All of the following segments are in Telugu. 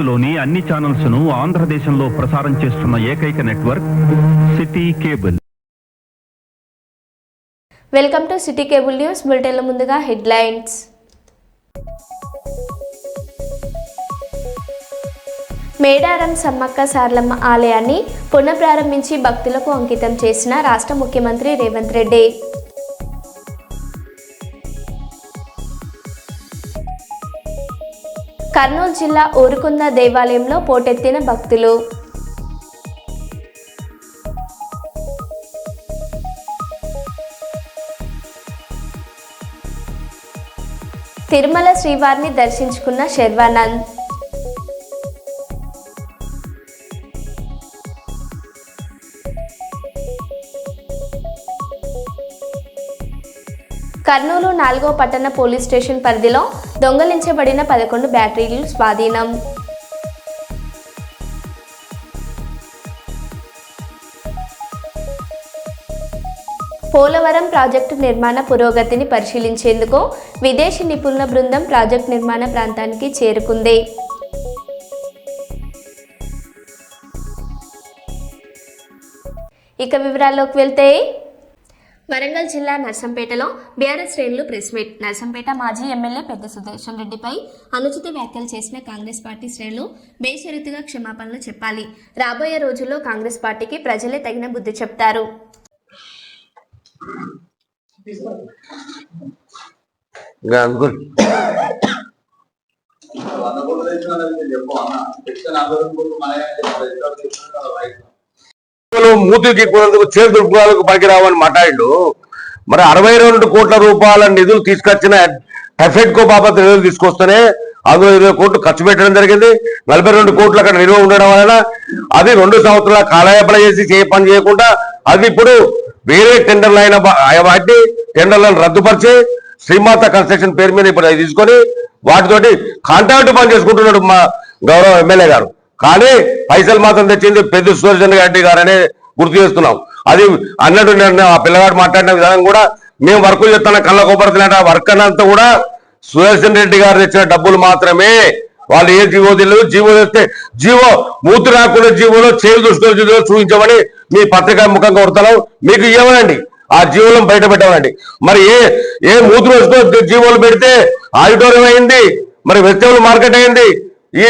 భారత్లోని అన్ని ఛానల్స్ ను ఆంధ్రదేశంలో ప్రసారం చేస్తున్న ఏకైక network city cable. Welcome to city cable news బులెటిన్ల ముందుగా హెడ్లైన్స్. మేడారం సమ్మక్క సారలమ్మ ఆలయాన్ని పునఃప్రారంభించి భక్తులకు అంకితం చేసిన రాష్ట్ర ముఖ్యమంత్రి రేవంత్ రెడ్డి. కర్నూలు జిల్లా ఊరుకుంద దేవాలయంలో పోటెత్తిన భక్తులు. తిరుమల శ్రీవారిని దర్శించుకున్న శర్వానంద్. కర్నూలు 4వ పట్టణ పోలీస్ స్టేషన్ పరిధిలో దొంగలించబడిన 11 బ్యాటరీలు స్వాధీనం. పోలవరం ప్రాజెక్టు నిర్మాణ పురోగతిని పరిశీలించేందుకు విదేశీ నిపుణుల బృందం ప్రాజెక్టు నిర్మాణ ప్రాంతానికి చేరుకుంది. ఇక వివరాల్లోకి వెళ్తే, వరంగల్ జిల్లా నర్సంపేటలో బీఆర్ఎస్ శ్రేణులు ప్రెస్ మీట్. నర్సంపేట మాజీ ఎమ్మెల్యే పెద్ద సుదర్శన్ రెడ్డిపై అనుచిత వ్యాఖ్యలు చేసిన కాంగ్రెస్ పార్టీ శ్రేణులు బేషరతుగా క్షమాపణలు చెప్పాలి. రాబోయే రోజుల్లో కాంగ్రెస్ పార్టీకి ప్రజలే తగిన బుద్ధి చెప్తారు. మూతికి చేతి దుర్గాలకు పనికిరావని మాట్లాడు. మరి 62 కోట్ల రూపాయల నిధులు తీసుకొచ్చిన ఎఫెడ్కో బాబత్ నిధులు తీసుకొస్తేనే అందులో 20 కోట్లు ఖర్చు పెట్టడం జరిగింది. 42 కోట్లు అక్కడ నిల్వ ఉండడం వలన అది 2 సంవత్సరాల కాలయాపన చేసి పని చేయకుండా అది ఇప్పుడు వేరే టెండర్లు అయిన వాటి టెండర్లను రద్దుపరిచి శ్రీమాత కన్స్ట్రక్షన్ పేరు మీద ఇప్పుడు అది తీసుకొని వాటితోటి కాంట్రాక్ట్ పని చేసుకుంటున్నాడు మా గౌరవ ఎమ్మెల్యే గారు. కానీ పైసలు మాత్రం తెచ్చింది పెద్ద సుదర్శన్ రెడ్డి గారనే గుర్తు చేస్తున్నాం. అది అన్నట్టు ఆ పిల్లగాడు మాట్లాడిన విధానం కూడా మేము వర్కులు చెప్తాను కళ్ళ కోపడుతున్న వర్క్ అన్నంతా కూడా సుదర్శన్ రెడ్డి గారు తెచ్చిన డబ్బులు మాత్రమే. వాళ్ళు ఏ జీవో తెలియదు, జీవో తెస్తే జీవో మూతి రాకుండా జీవోలో చేలు దృష్టిలో జీవో చూపించమని మీ పత్రికా ముఖంగా కొడతాం. మీకు ఇవ్వనండి, ఆ జీవోలను బయట పెట్టమనండి. మరి ఏ మూతి రోజుతో జీవోలు పెడితే ఆడిటోరియం అయింది, మరి వెజిటబుల్ మార్కెట్ అయింది. ఈ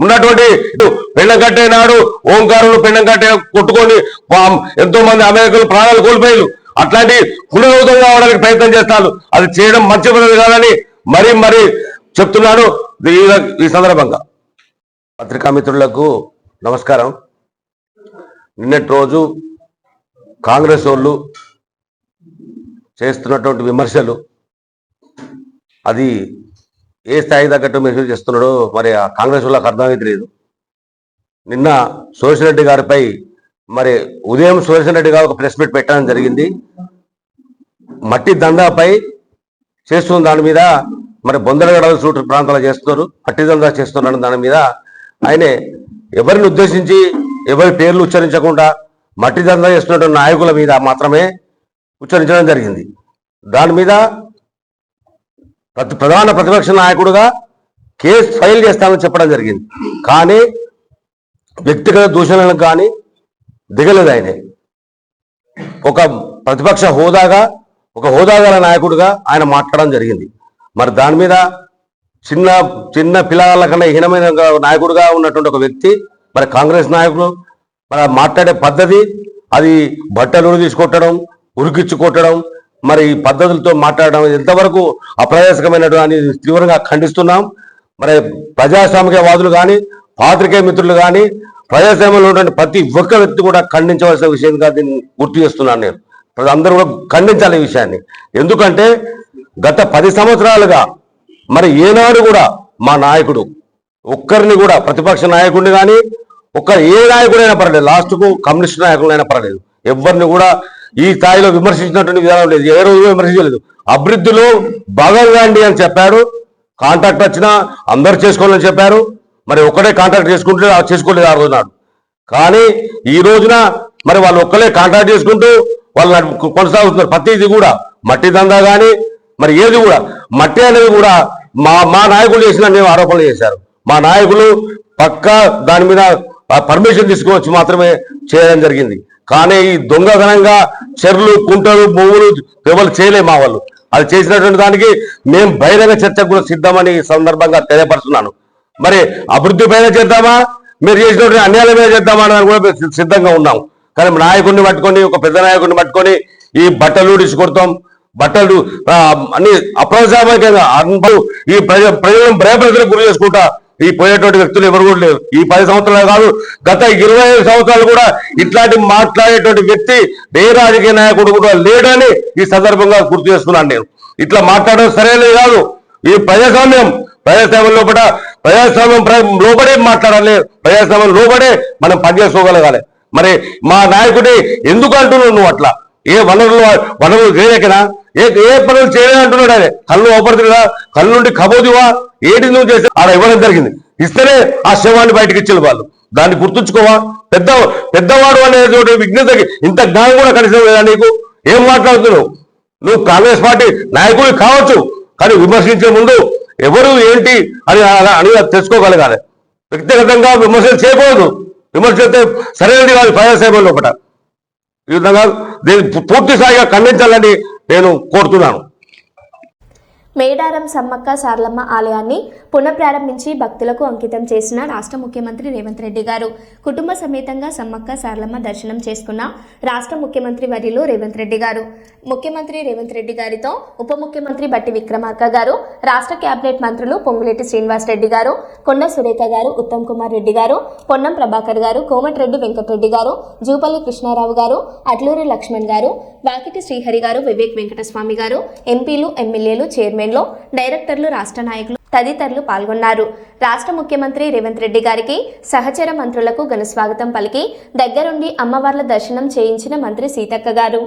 ఉన్నటువంటి పెండం కట్టే నాడు ఓంకారులు పెండం కట్టే కొట్టుకొని ఎంతో మంది అమెరికలు ప్రాణాలు కోల్పోయారు. అట్లాంటి పునరావృతం కావడానికి ప్రయత్నం చేస్తారు. అది చేయడం మంచి పద్ధతి కాదని మరీ చెప్తున్నాను. ఈ సందర్భంగా పత్రికా మిత్రులకు నమస్కారం. నిన్నటి రోజు కాంగ్రెస్ వాళ్ళు చేస్తున్నటువంటి విమర్శలు అది ఏ స్థాయి తగ్గట్టు మెసేజ్ చేస్తున్నాడో మరి ఆ కాంగ్రెస్ వాళ్ళకి అర్థమైతే లేదు. నిన్న సుదర్శన్ రెడ్డి గారిపై మరి ఉదయం సుదర్శన్ రెడ్డి గారు ఒక ప్రెస్ మీట్ పెట్టడం జరిగింది. మట్టి దందాపై చేస్తున్న దాని మీద మరి బొందరగడ సూట్ ప్రాంతాలు చేస్తున్నారు, మట్టి దందా చేస్తున్నారు. దాని మీద ఆయనే ఎవరిని ఉద్దేశించి ఎవరి పేర్లు ఉచ్చరించకుండా మట్టి దందా చేస్తున్నటువంటి నాయకుల మీద మాత్రమే ఉచ్చరించడం జరిగింది. దాని మీద ప్రధాన ప్రతిపక్ష నాయకుడుగా కేసు ఫైల్ చేస్తామని చెప్పడం జరిగింది. కానీ వ్యక్తిగత దూషణలకు కానీ దిగలేదు. ఆయనే ఒక ప్రతిపక్ష హోదాగా ఒక హోదాగల నాయకుడిగా ఆయన మాట్లాడడం జరిగింది. మరి దాని మీద చిన్న పిల్లల కన్నా హీనమైన నాయకుడిగా ఉన్నటువంటి ఒక వ్యక్తి మరి కాంగ్రెస్ నాయకులు మరి మాట్లాడే పద్ధతి అది బట్టలు తీసుకొట్టడం, ఉరికిచ్చి కొట్టడం, మరి ఈ పద్ధతులతో మాట్లాడడం ఎంతవరకు అప్రయాసకమైనటువంటి తీవ్రంగా ఖండిస్తున్నాం. మరి ప్రజాస్వామికవాదులు కానీ పాత్రికేయ మిత్రులు కానీ ప్రజాస్వామ్యంలో ఉన్నటువంటి ప్రతి ఒక్క వ్యక్తి కూడా ఖండించవలసిన విషయంగా దీన్ని గుర్తు చేస్తున్నాను. నేను అందరూ కూడా ఖండించాలి ఈ విషయాన్ని. ఎందుకంటే గత 10 సంవత్సరాలుగా మరి ఏనాడు కూడా మా నాయకుడు ఒక్కరిని కూడా ప్రతిపక్ష నాయకుడిని కానీ ఏ నాయకుడైనా పర్లేదు, లాస్ట్కు కమ్యూనిస్ట్ నాయకులైనా పర్లేదు, ఎవరిని కూడా ఈ స్థాయిలో విమర్శించినటువంటి విధానం లేదు. ఏ రోజు విమర్శించలేదు. అభివృద్ధిలో భాగంగా అని చెప్పాడు. కాంట్రాక్ట్ వచ్చినా అందరు చేసుకోవాలని చెప్పారు. మరి ఒక్కడే కాంట్రాక్ట్ చేసుకోలేదు ఆ రోజు నాడు. కానీ ఈ రోజున మరి వాళ్ళు ఒక్కలే కాంట్రాక్ట్ చేసుకుంటూ వాళ్ళు కొనసాగుతున్నారు. ప్రతిది కూడా మట్టి దందా కానీ మరి ఏది కూడా మట్టి అనేది కూడా మా నాయకులు చేసిన మేము ఆరోపణలు చేశారు. మా నాయకులు పక్కా దాని మీద పర్మిషన్ తీసుకువచ్చి మాత్రమే చేయడం జరిగింది. కానీ ఈ దొంగతనంగా చెర్లు కుంటలు భూములు ఎవరు చేయలే మా వాళ్ళు. అది చేసినటువంటి దానికి మేము బహిరంగ చర్చకు కూడా సిద్ధమని ఈ సందర్భంగా తెలియపరుస్తున్నాను. మరి అభివృద్ధి పైన చేద్దామా, మీరు చేసినటువంటి అన్యాయాల మీద చేద్దామా అని కూడా సిద్ధంగా ఉన్నాం. కానీ నాయకుడిని పట్టుకొని, ఒక పెద్ద నాయకుడిని పట్టుకొని ఈ బట్టలు కొడతాం, బట్టలు అన్ని అప్రజాస్వామికంగా అందరూ ఈ ప్రజలను భయప్రజలకు గురి చేసుకుంటా ఈ పోయేటువంటి వ్యక్తులు ఎవరు కూడా లేరు. ఈ 10 సంవత్సరాలు కాదు, గత 25 సంవత్సరాలు కూడా ఇట్లాంటి మాట్లాడేటువంటి వ్యక్తి ఏ రాజకీయ నాయకుడు కూడా లేడని ఈ సందర్భంగా గుర్తు చేసుకున్నాను. నేను ఇట్లా మాట్లాడడం సరైనది కాదు. ఈ ప్రజాస్వామ్యం లోబడే మాట్లాడాలి, ప్రజాస్వామ్యం లోబడే మనం పనిచేసుకోగలగాలి. మరి మా నాయకుడి ఎందుకు అంటున్నావు నువ్వు అట్లా? ఏ వనరులు చేయలేకనా? ఏ పనులు చేయలే అంటున్నాడు ఆయన. కళ్ళు ఓపడుతుందా, కళ్ళు నుండి కబోదివా, ఏటి నువ్వు చేస్తే ఆడ ఇవ్వడం జరిగింది. ఇస్తేనే ఆ శవాన్ని బయటకు ఇచ్చిన వాళ్ళు. దాన్ని గుర్తుంచుకోవా? పెద్దవాడు అనేటువంటి విజ్ఞతకి ఇంత జ్ఞానం కూడా కనీసం లేదా నీకు? ఏం మాట్లాడుతున్నావు నువ్వు? కాంగ్రెస్ పార్టీ నాయకుడు కావచ్చు, కానీ విమర్శించే ముందు ఎవరు ఏంటి అని తెలుసుకోగలగాలి. వ్యక్తిగతంగా విమర్శలు చేయకూడదు. విమర్శిస్తే సరైనది కాదు ప్రజాసేవ లోపల. ఈ విధంగా దీన్ని పూర్తి స్థాయిగా ఖండించాలని నేను కోరుతున్నాను. మేడారం సమ్మక్క సారలమ్మ ఆలయాన్ని పునఃప్రారంభించి భక్తులకు అంకితం చేసిన రాష్ట్ర ముఖ్యమంత్రి రేవంత్ రెడ్డి గారు కుటుంబ సమేతంగా సమ్మక్క సారలమ్మ దర్శనం చేసుకున్న రాష్ట్ర ముఖ్యమంత్రి వర్యులు రేవంత్ రెడ్డి గారు. ముఖ్యమంత్రి రేవంత్ రెడ్డి గారితో ఉప ముఖ్యమంత్రి బట్టి విక్రమార్క గారు, రాష్ట్ర కేబినెట్ మంత్రులు పొంగులేటి శ్రీనివాస్ రెడ్డి గారు, కొండ సురేఖ గారు, ఉత్తమ్ కుమార్ రెడ్డి గారు, పొన్నం ప్రభాకర్ గారు, కోమటిరెడ్డి వెంకటరెడ్డి గారు, జూపల్లి కృష్ణారావు గారు, అట్లూరి లక్ష్మణ్ గారు, వాకిటి శ్రీహరి గారు, వివేక్ వెంకటస్వామి గారు, ఎంపీలు, ఎమ్మెల్యేలు, చైర్మన్లు, డైరెక్టర్లు, రాష్ట్ర నాయకులు తదితరులు పాల్గొన్నారు. రాష్ట్ర ముఖ్యమంత్రి రేవంత్ రెడ్డి గారికి సహచర మంత్రులకు ఘన స్వాగతం పలికి దగ్గరుండి అమ్మవార్ల దర్శనం చేయించిన మంత్రి సీతక్క గారు.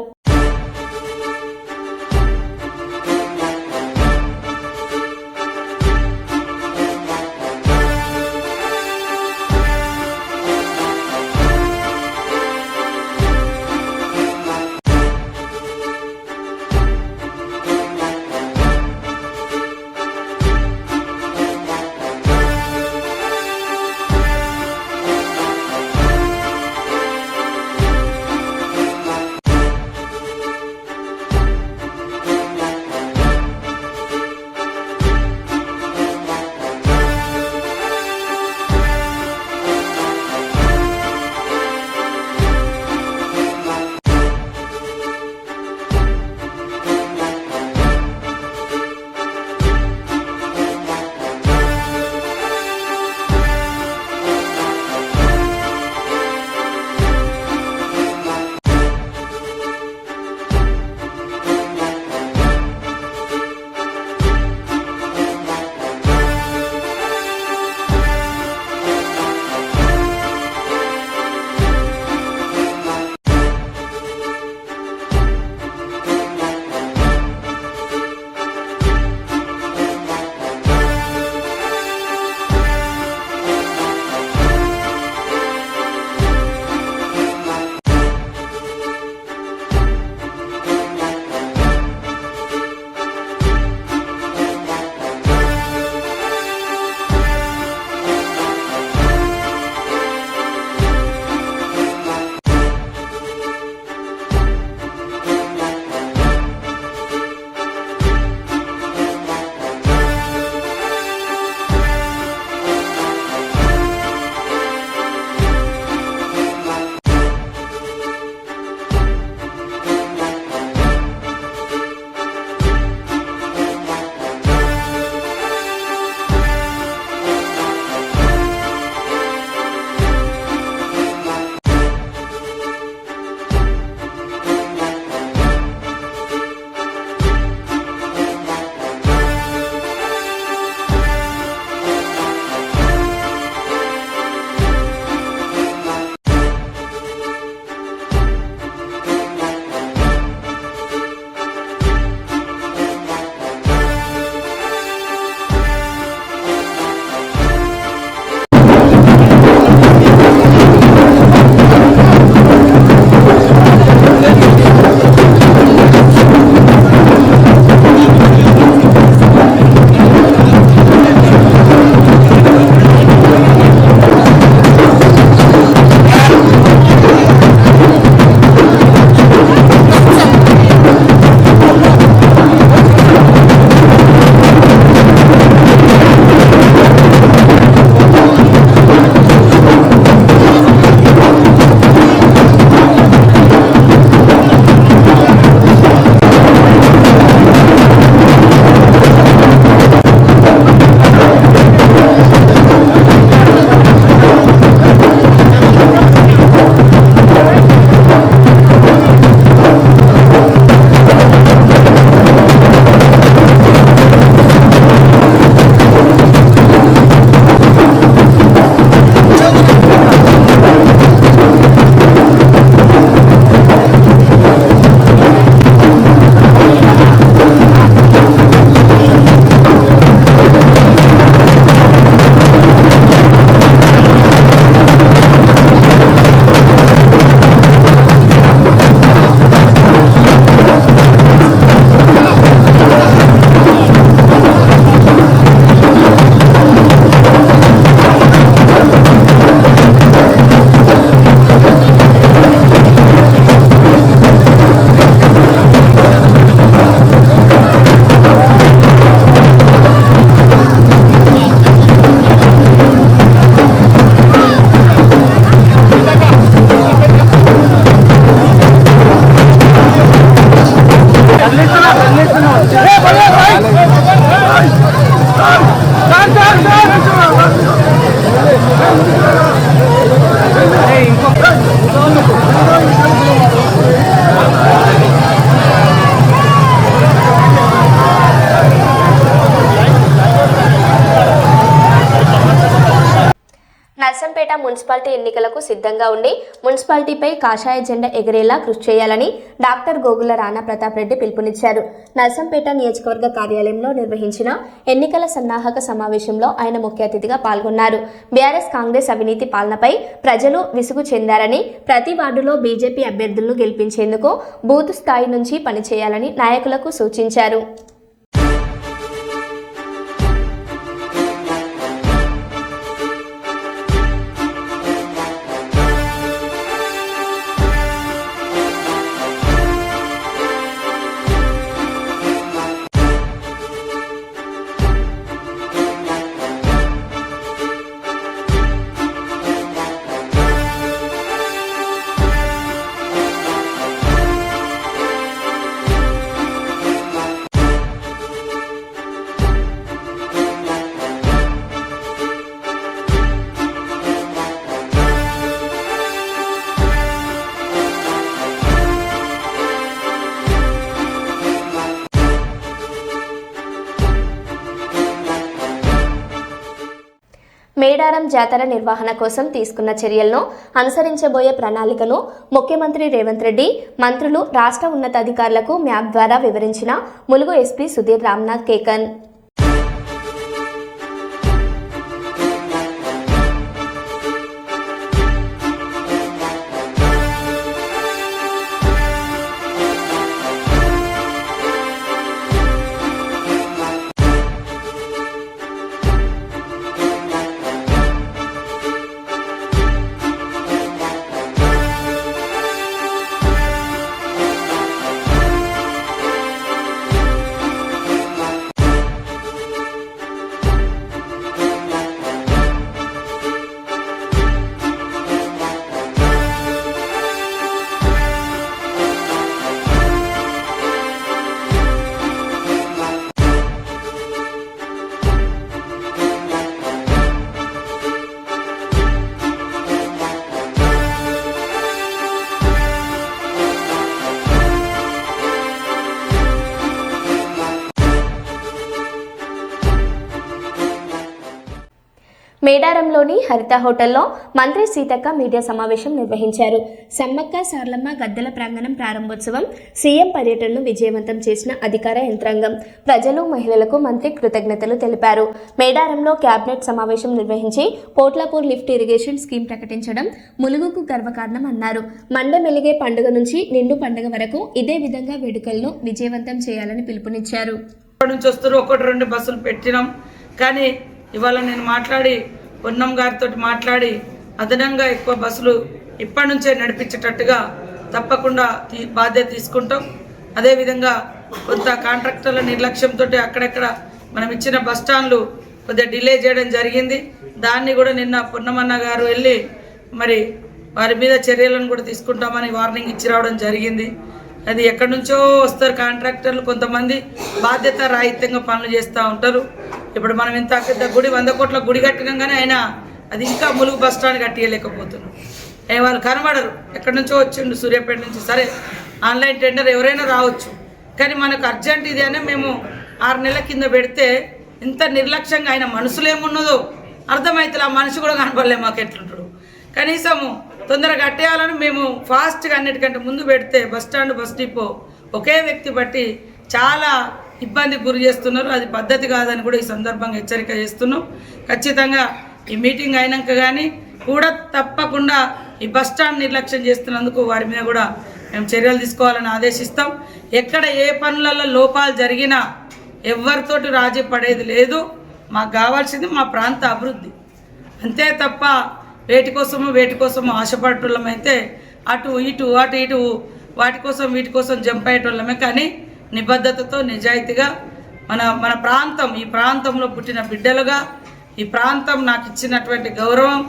నర్సంపేట మున్సిపాలిటీ ఎన్నికలకు సిద్ధంగా ఉండి మున్సిపాలిటీపై కాషాయ జెండా ఎగిరేలా కృషి చేయాలని డాక్టర్ గోగుల రాణా ప్రతాప్ రెడ్డి పిలుపునిచ్చారు. నర్సంపేట నియోజకవర్గ కార్యాలయంలో నిర్వహించిన ఎన్నికల సన్నాహక సమావేశంలో ఆయన ముఖ్య అతిథిగా పాల్గొన్నారు. బీఆర్ఎస్ కాంగ్రెస్ అవినీతి పాలనపై ప్రజలు విసుగు చెందారని, ప్రతి వార్డులో బీజేపీ అభ్యర్థులను గెలిపించేందుకు బూత్ స్థాయి నుంచి పనిచేయాలని నాయకులకు సూచించారు. మేడారం జాతర నిర్వహణ కోసం తీసుకున్న చర్యలను అనుసరించబోయే ప్రణాళికను ముఖ్యమంత్రి రేవంత్ రెడ్డి, మంత్రులు, రాష్ట్ర ఉన్నతాధికారులకు మ్యాప్ ద్వారా వివరించిన ములుగు ఎస్పీ సుధీర్ రామ్నాథ్ కేకన్. మేడారంలోని హరిత హోటల్లో మంత్రి సీతక్క మీడియా సమావేశం నిర్వహించారు. సమ్మక్క సార్లమ్మ గద్దెల ప్రాంగణం ప్రారంభోత్సవం, సీఎం పర్యటనను విజయవంతం చేసిన అధికార యంత్రాంగం, ప్రజలు, మహిళలకు మంత్రి కృతజ్ఞతలు తెలిపారు. మేడారంలో కేబినెట్ సమావేశం నిర్వహించి పోట్లపూర్ లిఫ్ట్ ఇరిగేషన్ స్కీమ్ ప్రకటించడం ములుగుకు గర్వకారణం అన్నారు. మండ మెలిగే పండుగ నుంచి నిండు పండుగ వరకు ఇదే విధంగా వేడుకలను విజయవంతం చేయాలని పిలుపునిచ్చారు. నుంచి వస్తారు, ఒకటి రెండు బస్సులు పెట్టినాం. కానీ ఇవాళ నేను మాట్లాడి పొన్నం గారితో మాట్లాడి అదనంగా ఎక్కువ బస్సులు ఇప్పటి నుంచే నడిపించేటట్టుగా తప్పకుండా బాధ్యత తీసుకుంటాం. అదేవిధంగా కొంత కాంట్రాక్టర్ల నిర్లక్ష్యంతో అక్కడెక్కడ మనం ఇచ్చిన బస్ స్టాండ్లు కొద్దిగా డిలే చేయడం జరిగింది. దాన్ని కూడా నిన్న పొన్నమన్న గారు వెళ్ళి మరి వారి మీద చర్యలను కూడా తీసుకుంటామని వార్నింగ్ ఇచ్చి రావడం జరిగింది. అది ఎక్కడి నుంచో వస్తారు కాంట్రాక్టర్లు, కొంతమంది బాధ్యత రాహిత్యంగా పనులు చేస్తూ ఉంటారు. ఇప్పుడు మనం ఇంత పెద్ద గుడి 100 కోట్ల గుడి కట్టినాం కానీ అయినా అది ఇంకా ములుగు బస్ స్టాండ్ కట్టియలేకపోతున్నాం. వాళ్ళు కనబడరు, ఎక్కడి నుంచో వచ్చిండు సూర్యాపేట నుంచి. సరే ఆన్లైన్ టెండర్ ఎవరైనా రావచ్చు, కానీ మనకు అర్జెంట్ ఇది అని మేము 6 నెలల కింద పెడితే ఇంత నిర్లక్ష్యంగా ఆయన మనసులో ఏమున్నదో అర్థమవుతుంది. ఆ మనిషి కూడా కనపడలే మాకు ఎట్లుంటాడు. కనీసము తొందరగా కట్టేయాలని మేము ఫాస్ట్గా అన్నిటికంటే ముందు పెడితే బస్ స్టాండ్, బస్ డిపో ఒకే వ్యక్తి బట్టి చాలా ఇబ్బందికి గురి చేస్తున్నారు. అది పద్ధతి కాదని కూడా ఈ సందర్భంగా హెచ్చరిక చేస్తున్నాం. ఖచ్చితంగా ఈ మీటింగ్ అయినాక కానీ కూడా తప్పకుండా ఈ బస్ స్టాండ్ నిర్లక్ష్యం చేస్తున్నందుకు వారి మీద కూడా మేము చర్యలు తీసుకోవాలని ఆదేశిస్తాం. ఎక్కడ ఏ పనులలో లోపాలు జరిగినా ఎవరితోటి రాజీ పడేది లేదు. మాకు కావాల్సింది మా ప్రాంత అభివృద్ధి అంతే తప్ప వేటి కోసమో ఆశపడేటోళ్ళమైతే అటు ఇటు వాటి కోసం వీటి కోసం జంప్ అయ్యేటోళ్ళమే. కానీ నిబద్ధతతో నిజాయితీగా మన ప్రాంతం, ఈ ప్రాంతంలో పుట్టిన బిడ్డలుగా ఈ ప్రాంతం నాకు ఇచ్చినటువంటి గౌరవం,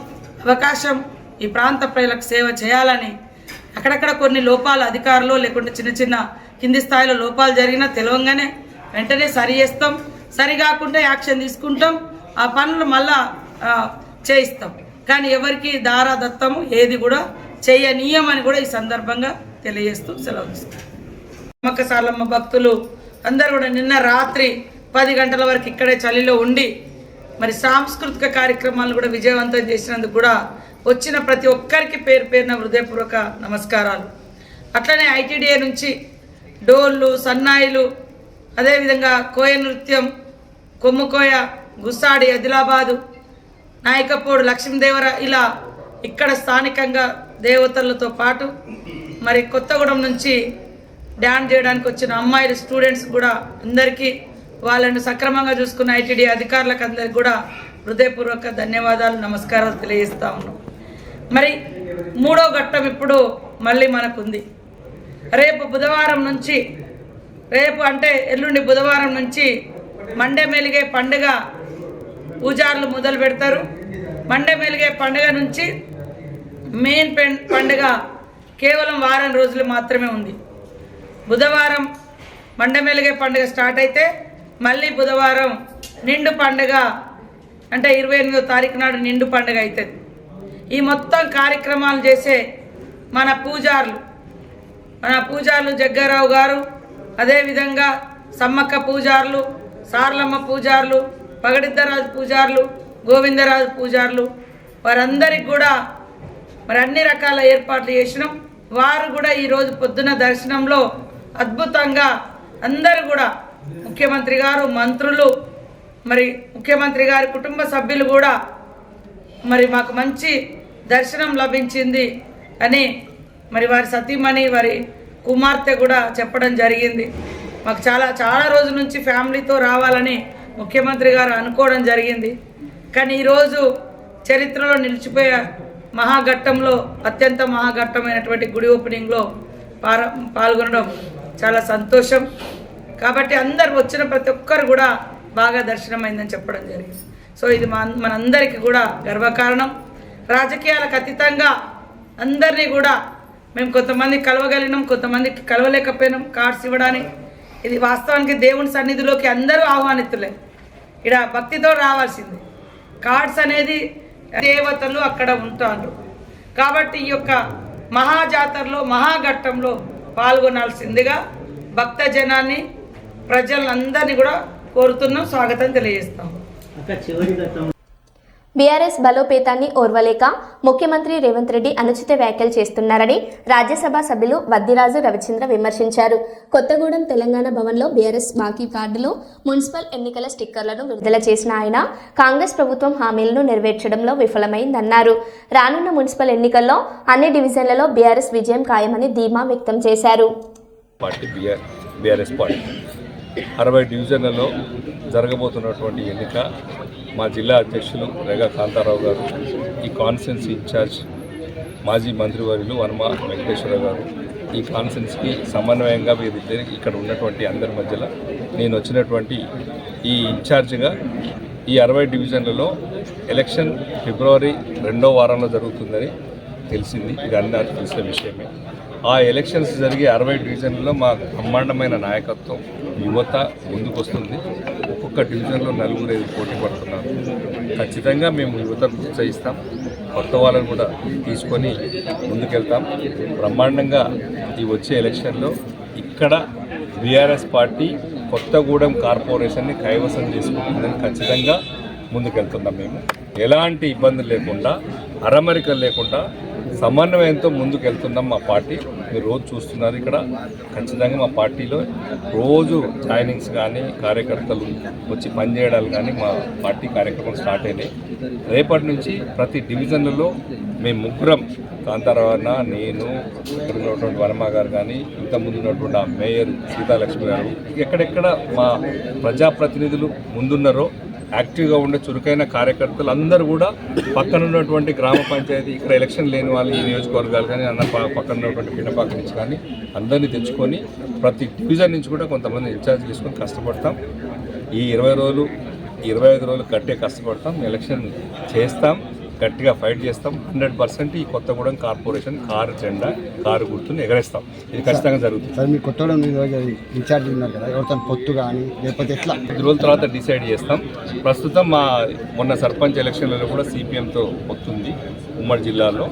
అవకాశం, ఈ ప్రాంత ప్రజలకు సేవ చేయాలని అక్కడక్కడ కొన్ని లోపాలు అధికారులు లేకుంటే చిన్న చిన్న కింది స్థాయిలో లోపాలు జరిగినా తెలవంగానే వెంటనే సరి చేస్తాం, సరికాకుండా యాక్షన్ తీసుకుంటాం, ఆ పనులు మళ్ళా చేయిస్తాం. కానీ ఎవరికి దారాదత్తము ఏది కూడా చేయనీయమని కూడా ఈ సందర్భంగా తెలియజేస్తూ సెలవు తీసుకుంటాం. సమ్మక్క సారలమ్మ భక్తులు అందరూ కూడా నిన్న రాత్రి 10 గంటల వరకు ఇక్కడే చలిలో ఉండి మరి సాంస్కృతిక కార్యక్రమాలు కూడా విజయవంతం చేసినందుకు కూడా వచ్చిన ప్రతి ఒక్కరికి పేరు పేరున హృదయపూర్వక నమస్కారాలు. అట్లనే ఐటీడీఏ నుంచి డోళ్ళు, సన్నాయిలు, అదేవిధంగా కోయ నృత్యం, కొమ్ముకోయ, గుస్సాడి, ఆదిలాబాదు, నాయకపోడు, లక్ష్మీదేవర, ఇలా ఇక్కడ స్థానికంగా దేవతలతో పాటు మరి కొత్తగూడెం నుంచి డ్యాన్స్ చేయడానికి వచ్చిన అమ్మాయిలు స్టూడెంట్స్ కూడా అందరికీ వాళ్ళను సక్రమంగా చూసుకున్న ఐటీడీ అధికారులకు అందరికి కూడా హృదయపూర్వక ధన్యవాదాలు, నమస్కారాలు తెలియజేస్తా ఉన్నాం. మరి 3వ ఘట్టం ఇప్పుడు మళ్ళీ మనకుంది. రేపు బుధవారం నుంచి, రేపు అంటే ఎల్లుండి బుధవారం నుంచి మండే మెలిగే పండుగ పూజారులు మొదలు పెడతారు. మండే మెలిగే పండుగ నుంచి మెయిన్ పండుగ కేవలం వారం రోజులు మాత్రమే ఉంది. బుధవారం మండే మెలిగే పండుగ స్టార్ట్ అయితే మళ్ళీ బుధవారం నిండు పండుగ అంటే 28వ తారీఖు నాడు నిండు పండుగ అవుతుంది. ఈ మొత్తం కార్యక్రమాలు చేసే మన పూజారులు జగ్గారావు గారు, అదేవిధంగా సమ్మక్క పూజారులు, సారలమ్మ పూజారులు, పగడిద్దరాజు పూజారులు, గోవిందరాజు పూజారులు, వారందరికి కూడా మరి అన్ని రకాల ఏర్పాట్లు చేసినాం. వారు కూడా ఈరోజు పొద్దున దర్శనంలో అద్భుతంగా అందరూ కూడా ముఖ్యమంత్రి గారు, మంత్రులు, మరి ముఖ్యమంత్రి గారి కుటుంబ సభ్యులు కూడా మరి మాకు మంచి దర్శనం లభించింది అని మరి వారి సతీమణి, వారి కుమార్తె కూడా చెప్పడం జరిగింది. మాకు చాలా రోజుల నుంచి ఫ్యామిలీతో రావాలని ముఖ్యమంత్రి గారు అనుకోవడం జరిగింది. కానీ ఈరోజు చరిత్రలో నిలిచిపోయే మహాఘట్టంలో అత్యంత మహాఘట్టమైనటువంటి గుడి ఓపెనింగ్లో పాల్గొనడం చాలా సంతోషం. కాబట్టి అందరు వచ్చిన ప్రతి ఒక్కరు కూడా బాగా దర్శనమైందని చెప్పడం జరిగింది. సో ఇది మనందరికీ కూడా గర్వకారణం. రాజకీయాలకు అతీతంగా అందరినీ కూడా మేము కొంతమంది కలవగలిగినాం, కొంతమందికి కలవలేకపోయినాం కార్డ్స్ ఇవ్వడానికి. ఇది వాస్తవానికి దేవుని సన్నిధిలోకి అందరూ ఆహ్వానితులే, ఇక్కడ భక్తితో రావాల్సింది. కార్డ్స్ అనేది దేవతలు అక్కడ ఉంటారు కాబట్టి ఈ యొక్క మహాజాతరలో మహాఘట్టంలో పాల్గొనాల్సిందిగా భక్త జనాన్ని, ప్రజలందరినీ కూడా కోరుతున్నాం, స్వాగతం తెలియజేస్తాం. బీఆర్ఎస్ బలోపేతాన్ని ఓర్వలేక ముఖ్యమంత్రి రేవంత్ రెడ్డి అనుచిత వ్యాఖ్యలు చేస్తున్నారని రాజ్యసభ సభ్యులు వద్దిరాజు రవిచంద్ర విమర్శించారు. కొత్తగూడెం తెలంగాణ భవన్లో బీఆర్ఎస్ బాకీ కార్డులు, మున్సిపల్ ఎన్నికల స్టిక్కర్లను విడుదల చేసిన ఆయన కాంగ్రెస్ ప్రభుత్వం హామీలను నెరవేర్చడంలో విఫలమైందన్నారు. రానున్న మున్సిపల్ ఎన్నికల్లో అన్ని డివిజన్లలో బీఆర్ఎస్ విజయం ఖాయమని ధీమా వ్యక్తం చేశారు. 60 డివిజన్లలో జరగబోతున్నటువంటి ఎన్నిక మా జిల్లా అధ్యక్షులు రేగా కాంతారావు గారు, ఈ కాన్స్టిట్యున్సీ ఇన్ఛార్జ్ మాజీ మంత్రివర్యులు వనమ వెంకటేశ్వర గారు, ఈ కాన్స్టిట్యున్సీకి సమన్వయంగా వీరిద్దరు ఇక్కడ ఉన్నటువంటి అందరి మధ్యలో నేను వచ్చినటువంటి ఈ ఇన్ఛార్జిగా ఈ 60 డివిజన్లలో ఎలక్షన్ ఫిబ్రవరి 2వ వారంలో జరుగుతుందని తెలిసింది. ఇది అందరికీ తెలిసిన విషయమే. ఆ ఎలక్షన్స్ జరిగే 60 డివిజన్లలో మా బ్రహ్మాండమైన నాయకత్వం, యువత ముందుకొస్తుంది. ఒక్కొక్క డివిజన్లో 4-5 పోటీ పడుతున్నారు. ఖచ్చితంగా మేము యువతను ప్రోత్సహిస్తాం, కొత్త వాళ్ళని కూడా తీసుకొని ముందుకెళ్తాం. బ్రహ్మాండంగా ఈ వచ్చే ఎలక్షన్లో ఇక్కడ బీఆర్ఎస్ పార్టీ కొత్తగూడెం కార్పొరేషన్ని కైవసం చేసుకుంటుందని ఖచ్చితంగా ముందుకెళ్తున్నాం. మేము ఎలాంటి ఇబ్బందులు లేకుండా, అరమరికలు లేకుండా సమన్వయంతో ముందుకెళ్తున్నాం. మా పార్టీ మీరు రోజు చూస్తున్నారు. ఇక్కడ ఖచ్చితంగా మా పార్టీలో రోజు జాయినింగ్స్ కానీ, కార్యకర్తలు వచ్చి పనిచేయడాలు కానీ మా పార్టీ కార్యక్రమం స్టార్ట్ అయినాయి. రేపటి నుంచి ప్రతి డివిజన్లలో మేము ముగ్గురం, కాంతారావు అన్న, నేను, ఇక్కడ ఉన్నటువంటి వర్మ గారు కానీ, ఇంతకుముందు ఉన్నటువంటి ఆ మేయర్ సీతాలక్ష్మి గారు, ఎక్కడెక్కడ మా ప్రజాప్రతినిధులు ముందున్నారో యాక్టివ్గా ఉండే చురుకైన కార్యకర్తలు అందరూ కూడా పక్కన ఉన్నటువంటి గ్రామ పంచాయతీ, ఇక్కడ ఎలక్షన్ లేని వాళ్ళు ఈ నియోజకవర్గాలు కానీ పక్కన ఉన్నటువంటి పినపాక నుంచి కానీ అందరినీ తెచ్చుకొని ప్రతి డివిజన్ నుంచి కూడా కొంతమంది ఇన్ఛార్జ్ తీసుకొని కష్టపడతాం. ఈ 20 రోజులు 25 రోజులు గట్టే కష్టపడతాం, ఎలక్షన్ చేస్తాం. గట్టిగా ఫైట్ చేస్తాం. 100% ఈ కొత్తగూడెం కార్పొరేషన్ కారు జెండా, కారు గుర్తుని ఎగరేస్తాం. ఇది ఖచ్చితంగా జరుగుతుంది. సార్, మీ కొత్తగూడెం ఇన్ఛార్జ్ ఉన్నారు కదా, ఎవరితో పొత్తు కానీ లేకపోతే ఎట్లా 5 రోజుల తర్వాత డిసైడ్ చేస్తాం. ప్రస్తుతం మొన్న సర్పంచ్ ఎలక్షన్లలో కూడా సిపిఎంతో పొత్తుంది ఉమ్మడి జిల్లాలో.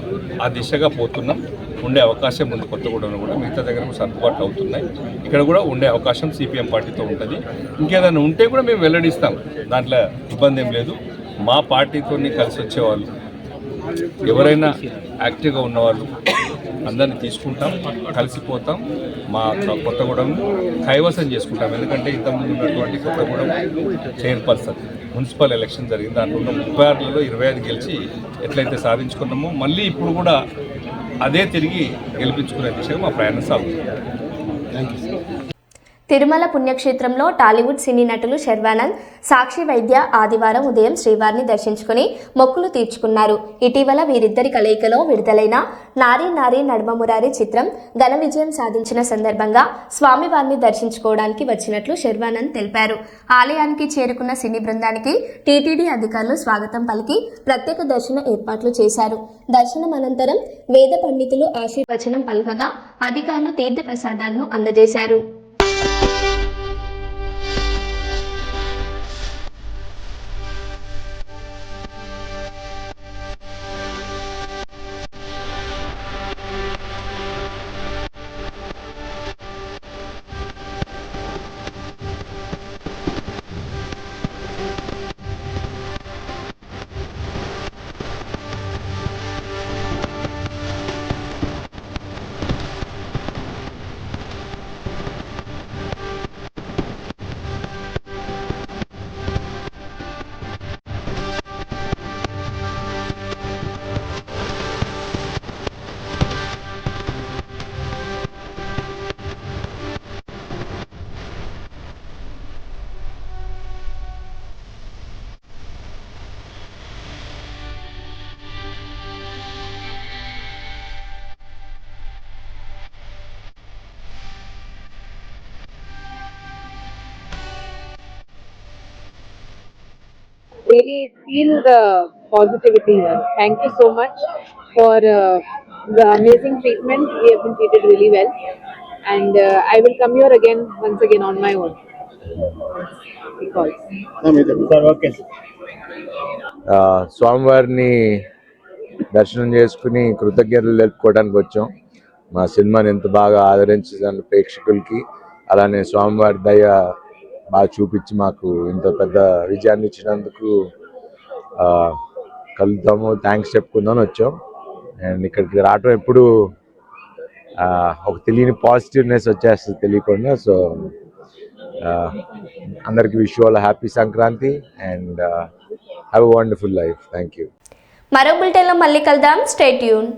ఆ దిశగా పోతున్నాం. ఉండే అవకాశం ఉంది కొత్తగూడెంలో కూడా. మిగతా దగ్గర కూడా సర్దుబాట్లు అవుతున్నాయి. ఇక్కడ కూడా ఉండే అవకాశం సిపిఎం పార్టీతో ఉంటుంది. ఇంకేదైనా ఉంటే కూడా మేము వెల్లడిస్తాం. దాంట్లో ఇబ్బంది ఏం లేదు. మా పార్టీతో కలిసి వచ్చేవాళ్ళు ఎవరైనా యాక్టివ్గా ఉన్నవాళ్ళు అందరినీ తీసుకుంటాం, కలిసిపోతాం, మా కొత్తగూడెం కైవసం చేసుకుంటాం. ఎందుకంటే ఇంతకుముందు ఉన్నటువంటి కొత్తగూడెం చైర్పర్సన్ మున్సిపల్ ఎలక్షన్ జరిగింది. దాంట్లో ఉన్న 36లలో 25 గెలిచి ఎట్లయితే సాధించుకున్నామో మళ్ళీ ఇప్పుడు కూడా అదే తిరిగి గెలిపించుకునే దిశగా మా ప్రయాణం సాగుతుంది. Thank you sir. తిరుమల పుణ్యక్షేత్రంలో టాలీవుడ్ సినీ నటులు శర్వానంద్, సాక్షి వైద్య ఆదివారం ఉదయం శ్రీవారిని దర్శించుకుని మొక్కులు తీర్చుకున్నారు. ఇటీవల వీరిద్దరి కలయికలో విడుదలైన నారీ నారీ నడుమ మురారి చిత్రం ఘన విజయం సాధించిన సందర్భంగా స్వామివారిని దర్శించుకోవడానికి వచ్చినట్లు శర్వానంద్ తెలిపారు. ఆలయానికి చేరుకున్న సినీ బృందానికి టీటీడీ అధికారులు స్వాగతం పలికి ప్రత్యేక దర్శన ఏర్పాట్లు చేశారు. దర్శనం అనంతరం వేద పండితులు ఆశీర్వచనం పలుకగా అధికారులు తీర్థ ప్రసాదాలను అందజేశారు. Really feel the positivity here. Thank you so much for the amazing treatment. We have been treated really well, and I will come here again once again on my own. Because స్వామివారిని దర్శనం చేసుకుని కృతజ్ఞతలు తెలుపుకోవడానికి వచ్చాం. మా సినిమాని ఎంత బాగా ఆదరించిన ప్రేక్షకులకి, అలానే స్వామివారి దయ బాగా చూపించి మాకు ఇంత పెద్ద విజయాన్ని ఇచ్చినందుకు కలుద్దాము, థ్యాంక్స్ చెప్పుకుందామని వచ్చాం. అండ్ ఇక్కడికి రావటం ఎప్పుడు ఒక తెలియని పాజిటివ్నెస్ వచ్చేస్తుంది తెలియకుండా. సో అందరికి wish you all happy Sankranti and have a wonderful life. Thank you. మరో బులెటిన్లో మళ్ళీ కలుద్దాం. Stay tune.